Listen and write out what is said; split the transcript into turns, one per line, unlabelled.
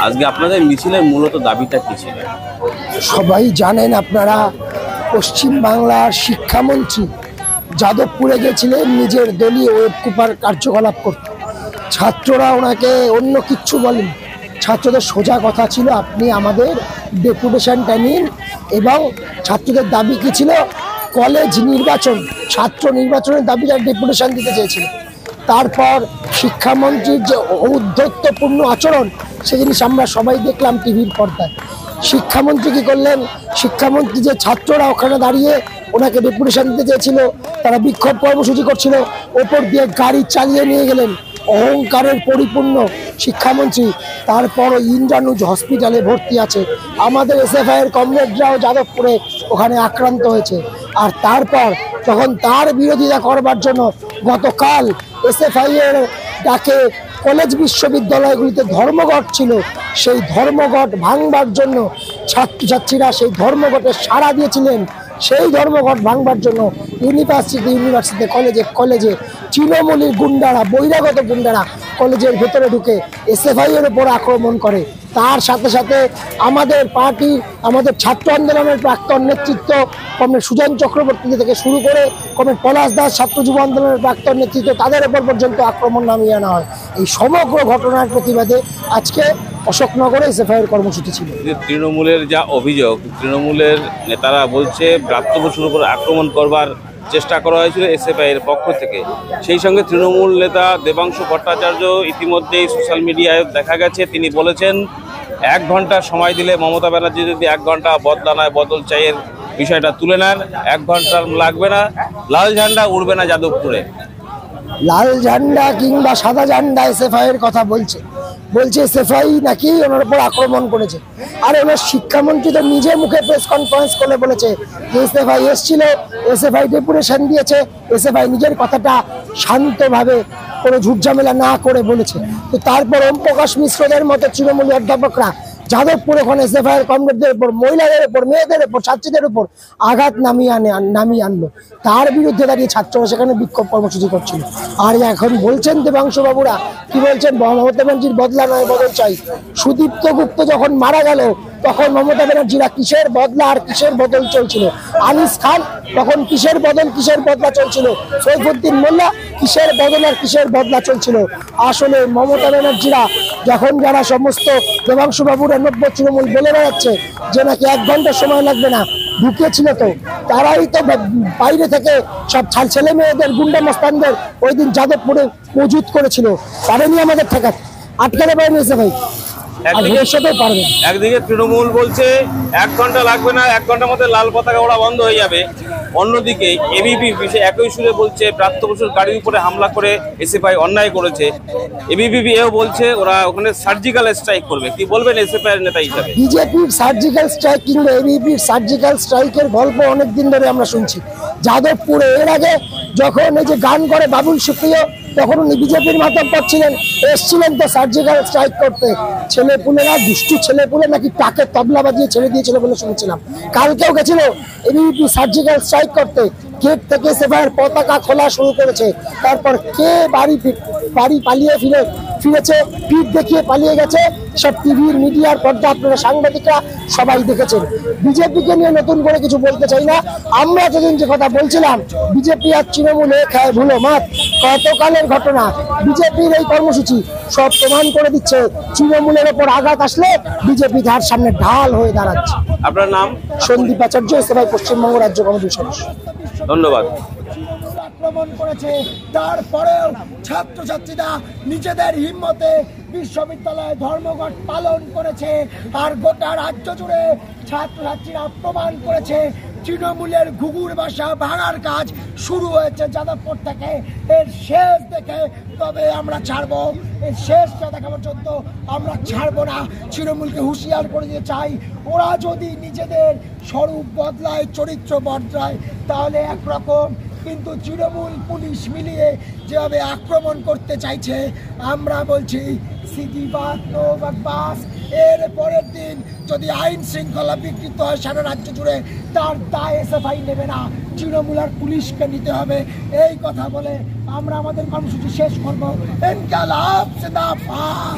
আজকে আপনাদের মিছিলের মূলত দাবিটা কি ছিল?
সবাই জানেন আপনারা, পশ্চিম বাংলার শিক্ষামন্ত্রী যাদবপুরে গেছিলেন নিজের দলীয় ওয়েবকুপার কার্যকলাপ করতে। ছাত্ররা ওনাকে অন্য কিচ্ছু বলেন, ছাত্রদের সোজা কথা ছিল আপনি আমাদের ডেপুটেশনটা নিন, এবং ছাত্রদের দাবি কী ছিল? কলেজ নির্বাচন, ছাত্র নির্বাচনের দাবিটা ডেপুটেশন দিতে চেয়েছিল। তারপর শিক্ষামন্ত্রীর যে ঔদ্ধত্যপূর্ণ আচরণ, সে জিনিস আমরা সবাই দেখলাম টিভির পর্দায়। শিক্ষামন্ত্রী কী করলেন? শিক্ষামন্ত্রী যে ছাত্ররা ওখানে দাঁড়িয়ে ওনাকে ডেপুটেশন দিতে চেয়েছিল, তারা বিক্ষোভ কর্মসূচি করছিল, ওপর দিয়ে গাড়ি চালিয়ে নিয়ে গেলেন। অহংকারের পরিপূর্ণ শিক্ষামন্ত্রী। তারপর ইন্দ্রানুজ হসপিটালে ভর্তি আছে। আমাদের এসএফআইয়ের কমরেডরাও যাদবপুরে ওখানে আক্রান্ত হয়েছে। আর তারপর তখন তার বিরোধিতা করবার জন্য গতকাল এসএফআইয়ের ডাকে কলেজ বিশ্ববিদ্যালয়গুলিতে ধর্মঘট ছিল, সেই ধর্মঘট ভাঙবার জন্য ছাত্রছাত্রীরা সেই ধর্মঘটে সাড়া দিয়েছিলেন। সেই ধর্মঘট ভাঙবার জন্য ইউনিভার্সিটি কলেজে তৃণমূলের গুন্ডারা, বহিরাগত গুন্ডারা কলেজের ভেতরে ঢুকে এসএফআইয়ের উপর আক্রমণ করে। তার সাথে সাথে আমাদের পার্টির, আমাদের ছাত্র আন্দোলনের প্রাক্তন নেতৃত্ব কমরেড সুজন চক্রবর্তী থেকে শুরু করে কমরেড পলাশ দাস, ছাত্র যুব আন্দোলনের প্রাক্তন নেতৃত্ব, তাদের উপর পর্যন্ত আক্রমণ নামিয়ে আনা হয়। এই সমগ্র ঘটনার প্রতিবাদে আজকে অশোকনগরে এসএফআইয়ের কর্মসূচি ছিল।
তৃণমূলের যা অভিযোগ, তৃণমূলের নেতারা বলছে প্রাপ্ত বসুর উপর আক্রমণ করবার চেষ্টা করা হয়েছিল এসএফআইয়ের পক্ষ থেকে। সেই সঙ্গে তৃণমূল নেতা দেবাংশু ভট্টাচার্য ইতিমধ্যেই সোশ্যাল মিডিয়ায় দেখা গেছে, তিনি বলেছেন 1 ঘন্টা সময় দিলে মমতা ব্যানার্জি যদি 1 ঘন্টা বদলানায় বদল চাইয়ের বিষয়টা তুলে নেন, 1 ঘন্টা লাগবে না, লাল ঝান্ডা উড়বে না যাদবপুরে।
লাল ঝান্ডা কিংবা সাদা ঝান্ডা এসএফআইয়ের কথা বলছে এসএফআই নাকি ওনার উপর আক্রমণ করেছে। আর ওনার শিক্ষামন্ত্রী তো নিজে মুখে প্রেস কনফারেন্স করে বলেছে যে এসএফআই এসেছিল, এসএফআই ডেপুটেশন দিয়েছে, এসএফআই নিজের কথাটা শান্তভাবে কোনো ঝুটঝামেলা না করে বলেছে। তো তারপর ওম প্রকাশ মিশ্রদের মতো তৃণমূলী অধ্যাপকরা যাদবপুর ওখানে এসএফআইয়ের কমরেডদের উপর, মহিলাদের উপর, মেয়েদের উপর, ছাত্রীদের উপর আঘাত নামিয়ে আনলো। তার বিরুদ্ধে দাঁড়িয়ে ছাত্ররা সেখানে বিক্ষোভ কর্মসূচি করছিল। আর এখন বলছেন দেবাংশু বাবুরা, কি বলছেন? মমতা ব্যানার্জির বদলা নয় বদল চাই। সুদীপ্ত গুপ্ত যখন মারা গেল তখন মমতা ব্যানার্জিরা কিসের বদলা আর কিসের বদল চলছিল? আনিস খান তখন কিসের বদলা চলছিল? সৈফুদ্দিন মোল্লা কিসের বদল আর কিসের বদলা চলছিল? আসলে মমতা ব্যানার্জিরা যখন যারা সমস্ত দেবাংশু বাবুরা 90 তৃণমূল বলে বেড়াচ্ছে যে নাকি 1 ঘন্টা সময় লাগবে না, ঢুকেছিল তো তারাই তো বাইরে থেকে সব ছেলে মেয়েদের, গুন্ডা মস্তানদের ওই দিন যাদবপুরে মজুত করেছিল। পারেনি আমাদের ঠেকাতে, আটকাতে পারেনি এসএফআই।
একদিকে তৃণমূল বলছে 1 ঘন্টা লাগবে না, 1 ঘন্টার মধ্যে লাল পতাকা ওরা বন্ধ হয়ে যাবে। অন্যদিকে এবিপি একই সুরে বলছে প্রাপ্ত বসুর গাড়ির উপরে হামলা করে এসএফআই অন্যায় করেছে। এবিপি এও বলছে ওরা ওখানে সার্জিক্যাল স্ট্রাইক করবে। কি বলবেন এসএফআই এর নেতা হিসাবে?
বিজেপির সার্জিক্যাল স্ট্রাইক কিংবা এবিপির সার্জিক্যাল স্ট্রাইকের গল্প অনেকদিন ধরে আমরা শুনছি। যাদবপুরে এর আগে যখন এই যে গান করে বাবুল সুপ্রিয়, তখন উনি বিজেপির মাতব্বর ছিলেন, এসছিলেন তো সার্জিক্যাল স্ট্রাইক করতে। ছেলেপুলেরা, দুষ্টু ছেলেপুলে নাকি তাকে তবলা বাজিয়ে ছেড়ে দিয়েছিল বলে শুনেছিলাম। কালকেও গেছিল এবিপি সার্জিক্যাল স্ট্রাইক করতে। গেট থেকে এসএফআইয়ের পতাকা খোলা শুরু করেছে। তারপর কে বাড়ি পালিয়ে ফিরেছে, পিঠ দেখিয়ে পালিয়ে গেছে, সব টিভির মিডিয়ার পর্দা আপনারা সাংবাদিকরা সবাই দেখেছেন। বিজেপিকে নিয়ে নতুন করে কিছু বলতে চাই না। আমরা যেদিন যে কথা বলছিলাম বিজেপি আর তৃণমূল খায় ভুলো মাত, গতকালের ঘটনা, বিজেপির এই কর্মসূচি সব প্রমাণ করে দিচ্ছে তৃণমূলের ওপর আঘাত আসলে বিজেপি তার সামনে ঢাল হয়ে দাঁড়াচ্ছে।
আপনার নাম?
সন্দীপ আচার্য, এসএফআই পশ্চিমবঙ্গ রাজ্য কমিটির সদস্য।
ধন্যবাদ।
আক্রমণ করেছে, তারপরেও ছাত্রছাত্রীরা নিজেদের হিম্মতে বিশ্ববিদ্যালয়ে ধর্মঘট পালন করেছে। আর গোটা রাজ্য জুড়ে ছাত্রছাত্রীরা প্রমাণ করেছে তৃণমূলের ঘুঘুর বাসা ভাঙার কাজ শুরু হয়েছে যাদবপুর থেকে। এর শেষ দেখে তবে আমরা ছাড়বো, এর শেষটা দেখা পর্যন্ত আমরা ছাড়বো না। তৃণমূলকে হুঁশিয়ার করে দিতে চাই, ওরা যদি নিজেদের স্বরূপ বদলায়, চরিত্র বদলায়, তাহলে একরকম, কিন্তু তৃণমূল পুলিশ মিলিয়ে যেভাবে আক্রমণ করতে চাইছে, আমরা বলছি সিটি বাস, নো বাস। এর পরের দিন যদি আইন শৃঙ্খলা বিকৃত হয় সারা রাজ্য জুড়ে, তার দায় এসএফআই নেবে না, তৃণমূল আর পুলিশকে নিতে হবে। এই কথা বলে আমরা আমাদের কর্মসূচি শেষ করবো। ইনকালাব জিন্দাবাদ।